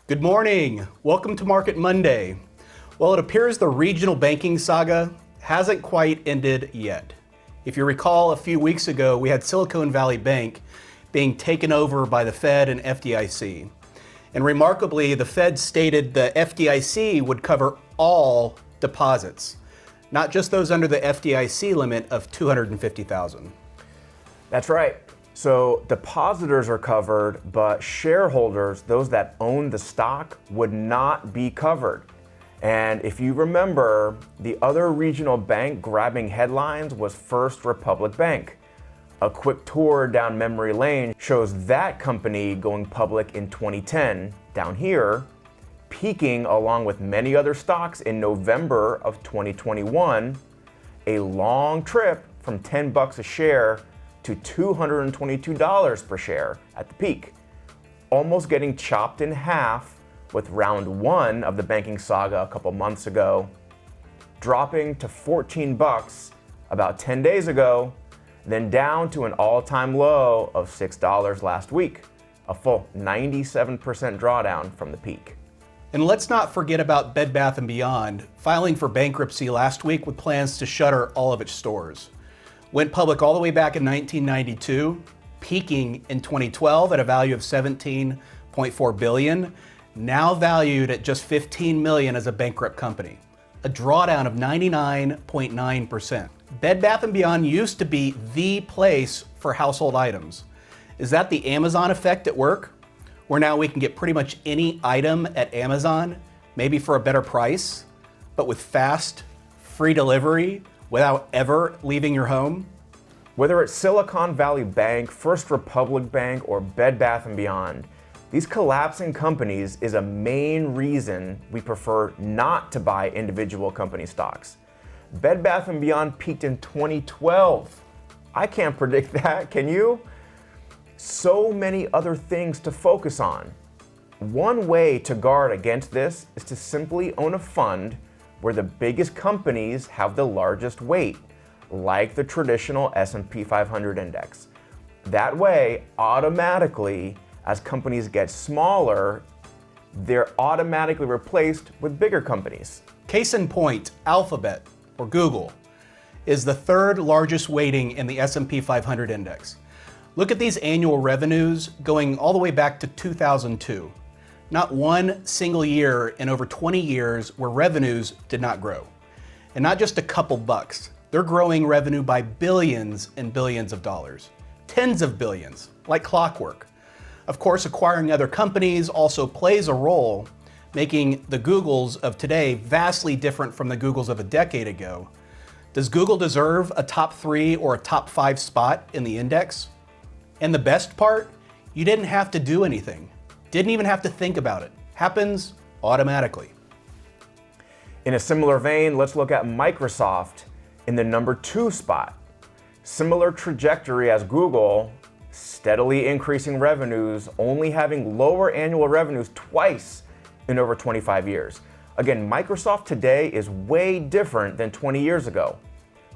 Good morning. Welcome to Market Monday. Well, it appears the regional banking saga hasn't quite ended yet. If you recall, a few weeks ago, we had Silicon Valley Bank being taken over by the Fed and FDIC. And remarkably, the Fed stated the FDIC would cover all deposits, not just those under the FDIC limit of $250,000. That's right. So depositors are covered, but shareholders, those that own the stock, would not be covered. And if you remember, the other regional bank grabbing headlines was First Republic Bank. A quick tour down memory lane shows that company going public in 2010, down here, peaking along with many other stocks in November of 2021, a long trip from $10 a share to $222 per share at the peak, almost getting chopped in half with round one of the banking saga a couple months ago, dropping to $14 about 10 days ago, then down to an all-time low of $6 last week, a full 97% drawdown from the peak. And let's not forget about Bed Bath & Beyond filing for bankruptcy last week with plans to shutter all of its stores. Went public all the way back in 1992, peaking in 2012 at a value of $17.4 billion, now valued at just $15 million as a bankrupt company, a drawdown of 99.9%. Bed Bath & Beyond used to be the place for household items. Is that the Amazon effect at work, where now we can get pretty much any item at Amazon, maybe for a better price, but with fast, free delivery, without ever leaving your home? Whether it's Silicon Valley Bank, First Republic Bank, or Bed Bath & Beyond, these collapsing companies is a main reason we prefer not to buy individual company stocks. Bed Bath & Beyond peaked in 2012. I can't predict that, can you? So many other things to focus on. One way to guard against this is to simply own a fund where the biggest companies have the largest weight, like the traditional S&P 500 index. That way, automatically, as companies get smaller, they're automatically replaced with bigger companies. Case in point, Alphabet, or Google, is the third largest weighting in the S&P 500 index. Look at these annual revenues going all the way back to 2002. Not one single year in over 20 years where revenues did not grow. And not just a couple bucks. They're growing revenue by billions and billions of dollars. Tens of billions, like clockwork. Of course, acquiring other companies also plays a role, making the Googles of today vastly different from the Googles of a decade ago. Does Google deserve a top 3 or a top 5 spot in the index? And the best part, you didn't have to do anything. Didn't even have to think about it. Happens automatically. In a similar vein, let's look at Microsoft in the number 2 spot. Similar trajectory as Google, steadily increasing revenues, only having lower annual revenues twice in over 25 years. Again, Microsoft today is way different than 20 years ago.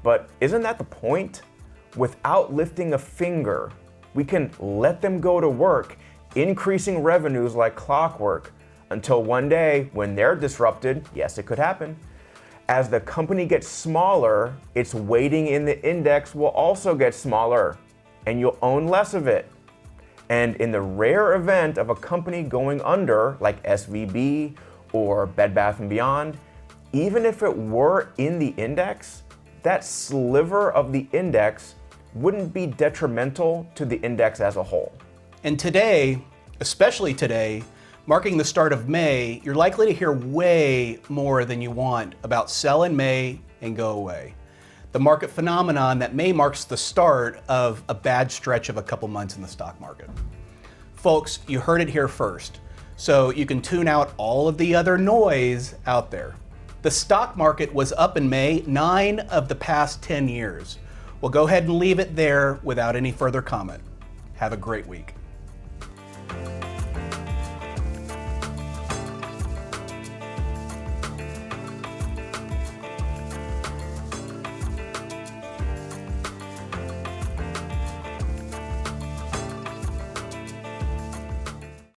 But isn't that the point? Without lifting a finger, we can let them go to work, increasing revenues like clockwork, until one day when they're disrupted, yes, it could happen. As the company gets smaller, its weighting in the index will also get smaller, and you'll own less of it. And in the rare event of a company going under, like SVB or Bed Bath & Beyond, even if it were in the index, that sliver of the index wouldn't be detrimental to the index as a whole. And today, especially today, marking the start of May, you're likely to hear way more than you want about sell in May and go away. The market phenomenon that May marks the start of a bad stretch of a couple months in the stock market. Folks, you heard it here first, so you can tune out all of the other noise out there. The stock market was up in May 9 of the past 10 years. We'll go ahead and leave it there without any further comment. Have a great week.